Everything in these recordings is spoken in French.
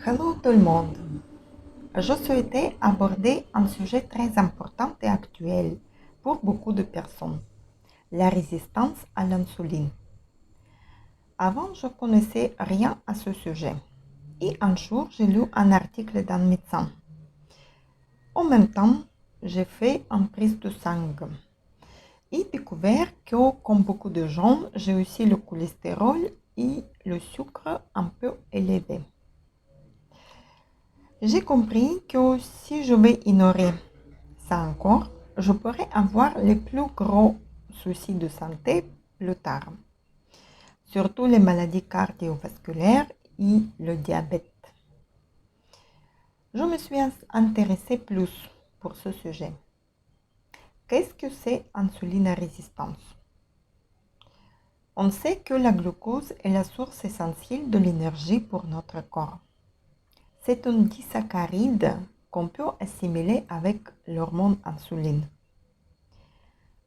Hello tout le monde. Je souhaitais aborder un sujet très important et actuel pour beaucoup de personnes, la résistance à l'insuline. Avant, je connaissais rien à ce sujet et un jour, j'ai lu un article d'un médecin. En même temps, j'ai fait une prise de sang et découvert que, comme beaucoup de gens, j'ai aussi le cholestérol et le sucre un peu élevé. J'ai compris que si je vais ignorer ça encore, je pourrais avoir les plus gros soucis de santé plus tard, surtout les maladies cardiovasculaires et le diabète. Je me suis intéressée plus pour ce sujet. Qu'est-ce que c'est insuline résistance? On sait que la glucose est la source essentielle de l'énergie pour notre corps. C'est un disaccharide qu'on peut assimiler avec l'hormone insuline.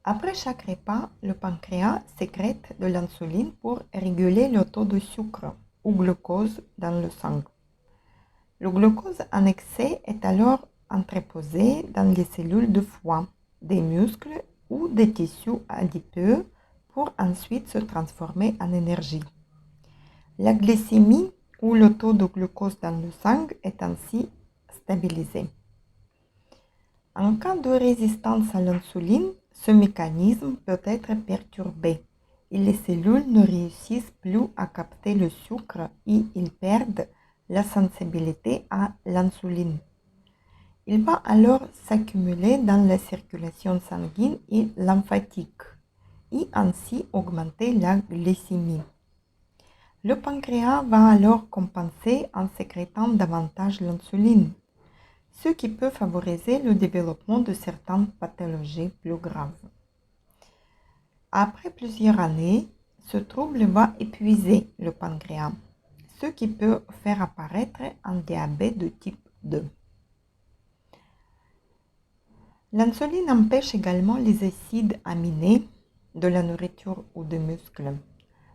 Après chaque repas, le pancréas sécrète de l'insuline pour réguler le taux de sucre ou glucose dans le sang. Le glucose en excès est alors entreposé dans les cellules de foie, des muscles ou des tissus adipeux pour ensuite se transformer en énergie. La glycémie ou le taux de glucose dans le sang est ainsi stabilisé. En cas de résistance à l'insuline, ce mécanisme peut être perturbé et les cellules ne réussissent plus à capter le sucre et ils perdent la sensibilité à l'insuline. Il va alors s'accumuler dans la circulation sanguine et lymphatique et ainsi augmenter la glycémie. Le pancréas va alors compenser en sécrétant davantage l'insuline, ce qui peut favoriser le développement de certaines pathologies plus graves. Après plusieurs années, ce trouble va épuiser le pancréas, ce qui peut faire apparaître un diabète de type 2. L'insuline empêche également les acides aminés de la nourriture ou des muscles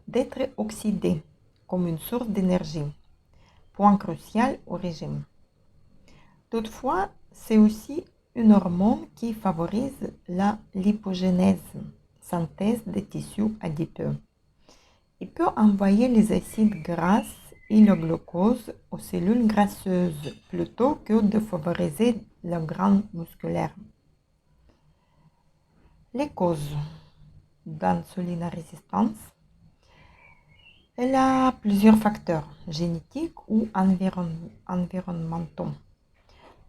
d'être oxydés comme une source d'énergie, point crucial au régime. Toutefois, c'est aussi une hormone qui favorise la lipogénèse, synthèse des tissus adipeux. Il peut envoyer les acides gras et le glucose aux cellules graisseuses plutôt que de favoriser le grain musculaire. Les causes d'insulinorésistance. Elle a plusieurs facteurs génétiques ou environnementaux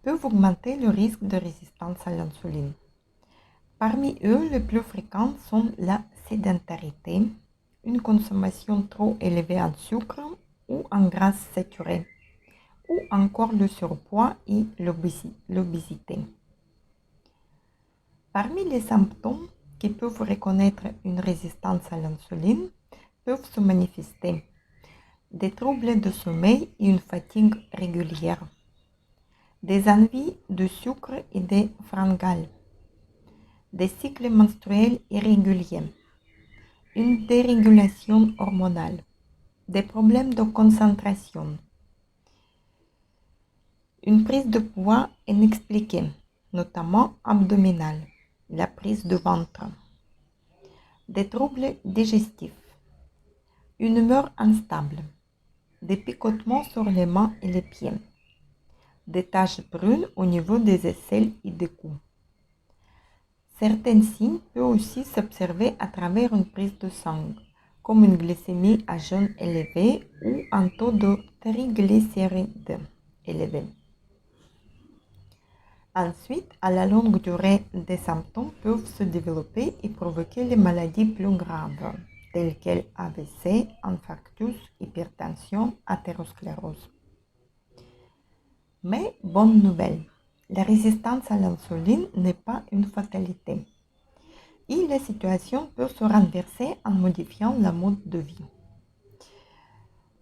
peuvent augmenter le risque de résistance à l'insuline. Parmi eux, les plus fréquents sont la sédentarité, une consommation trop élevée en sucre ou en gras saturé, ou encore le surpoids et l'obésité. Parmi les symptômes qui peuvent reconnaître une résistance à l'insuline peuvent se manifester des troubles de sommeil et une fatigue régulière, des envies de sucre et des fringales, des cycles menstruels irréguliers, une dérégulation hormonale, des problèmes de concentration, une prise de poids inexpliquée, notamment abdominale, la prise de ventre, des troubles digestifs, une humeur instable, des picotements sur les mains et les pieds, des taches brunes au niveau des aisselles et des coups. Certains signes peuvent aussi s'observer à travers une prise de sang, comme une glycémie à jeun élevée ou un taux de triglycérides élevé. Ensuite, à la longue durée, des symptômes peuvent se développer et provoquer les maladies plus graves, telles que AVC, infarctus, hypertension, athérosclérose. Mais bonne nouvelle, la résistance à l'insuline n'est pas une fatalité. Et la situation peut se renverser en modifiant le mode de vie.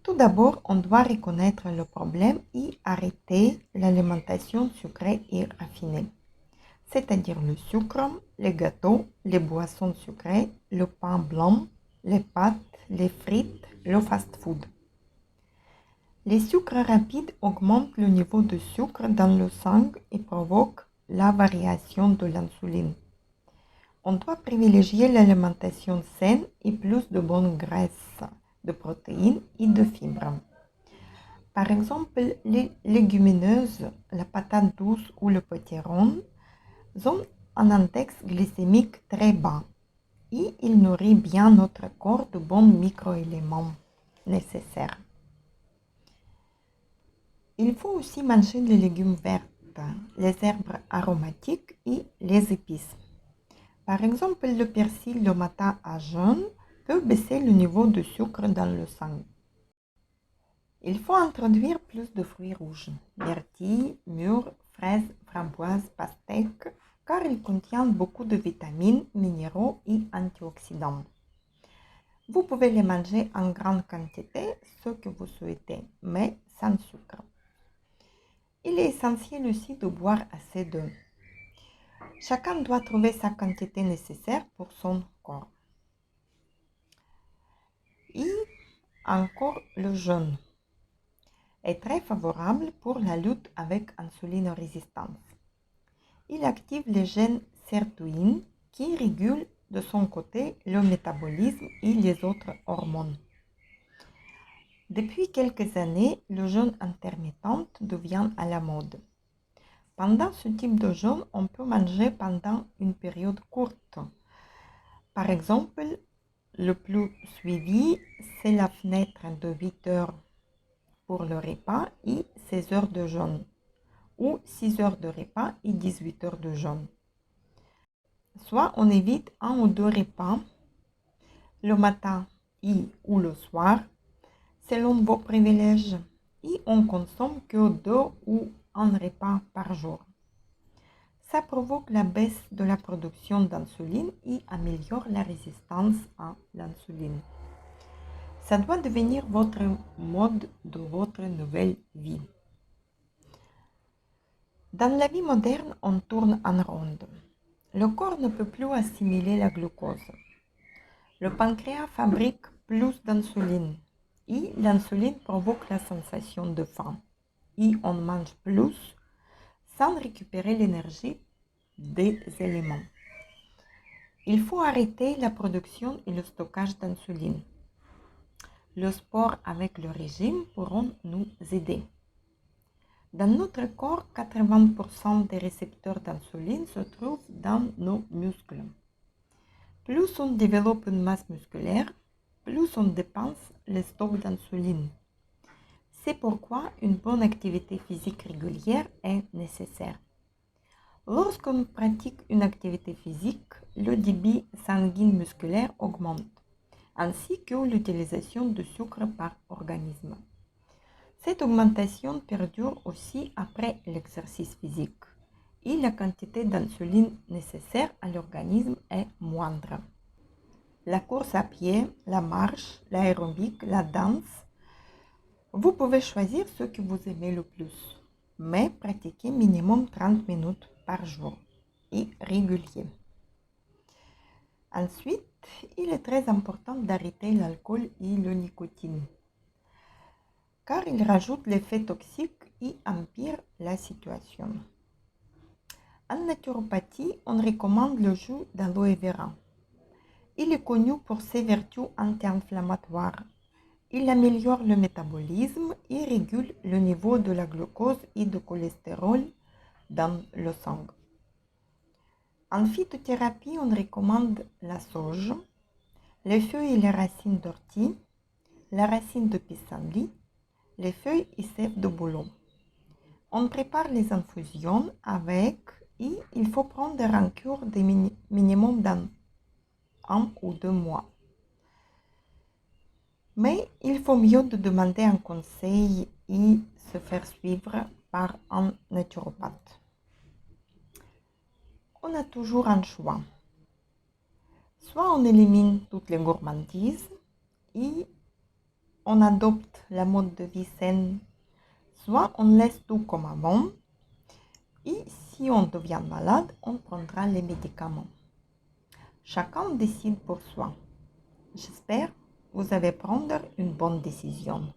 Tout d'abord, on doit reconnaître le problème et arrêter l'alimentation sucrée et raffinée, c'est-à-dire le sucre, les gâteaux, les boissons sucrées, le pain blanc, les pâtes, les frites, le fast-food. Les sucres rapides augmentent le niveau de sucre dans le sang et provoquent la variation de l'insuline. On doit privilégier l'alimentation saine et plus de bonnes graisses, de protéines et de fibres. Par exemple, les légumineuses, la patate douce ou le potiron ont un index glycémique très bas et il nourrit bien notre corps de bons microéléments nécessaires. Il faut aussi manger les légumes verts, les herbes aromatiques et les épices. Par exemple, le persil le matin à jeûne peut baisser le niveau de sucre dans le sang. Il faut introduire plus de fruits rouges, myrtilles, mûres, fraises, framboises, pastèques, car ils contiennent beaucoup de vitamines, minéraux et antioxydants. Vous pouvez les manger en grande quantité, ce que vous souhaitez, mais sans sucre. Il est essentiel aussi de boire assez d'eau. Chacun doit trouver sa quantité nécessaire pour son corps. Et encore le jeûne est très favorable pour la lutte avec insuline-résistance. Il active les gènes sirtuine qui régulent de son côté le métabolisme et les autres hormones. Depuis quelques années, le jeûne intermittent devient à la mode. Pendant ce type de jeûne, on peut manger pendant une période courte. Par exemple, le plus suivi, c'est la fenêtre de 8 heures pour le repas et 16 heures de jeûne, ou 6 heures de repas et 18 heures de jeûne. Soit on évite un ou deux repas le matin ou le soir, selon vos privilèges, et on consomme que 2 ou un repas par jour. Ça provoque la baisse de la production d'insuline et améliore la résistance à l'insuline. Ça doit devenir votre mode de votre nouvelle vie. Dans la vie moderne, on tourne en ronde. Le corps ne peut plus assimiler la glucose. Le pancréas fabrique plus d'insuline et l'insuline provoque la sensation de faim. Et on mange plus sans récupérer l'énergie des éléments. Il faut arrêter la production et le stockage d'insuline. Le sport avec le régime pourront nous aider. Dans notre corps, 80% des récepteurs d'insuline se trouvent dans nos muscles. Plus on développe une masse musculaire, plus on dépense les stocks d'insuline. C'est pourquoi une bonne activité physique régulière est nécessaire. Lorsqu'on pratique une activité physique, le débit sanguin musculaire augmente, ainsi que l'utilisation de sucre par organisme. Cette augmentation perdure aussi après l'exercice physique et la quantité d'insuline nécessaire à l'organisme est moindre. La course à pied, la marche, l'aérobic, la danse, vous pouvez choisir ce que vous aimez le plus, mais pratiquez minimum 30 minutes par jour et régulier. Ensuite, il est très important d'arrêter l'alcool et la nicotine, car ils rajoutent l'effet toxique et empirent la situation. En naturopathie, on recommande le jus d'aloe vera. Il est connu pour ses vertus anti-inflammatoires. Il améliore le métabolisme et régule le niveau de la glucose et de cholestérol dans le sang. En phytothérapie, on recommande la sauge, les feuilles et les racines d'ortie, la racine de pissenlit, les feuilles et sève de bouleau. On prépare les infusions avec et il faut prendre en cure des minimum d'un 1 ou 2 mois. Mais il faut mieux de demander un conseil et se faire suivre par un naturopathe. On a toujours un choix. Soit on élimine toutes les gourmandises et on adopte la mode de vie saine, soit on laisse tout comme avant et si on devient malade, on prendra les médicaments. Chacun décide pour soi. J'espère que vous allez prendre une bonne décision.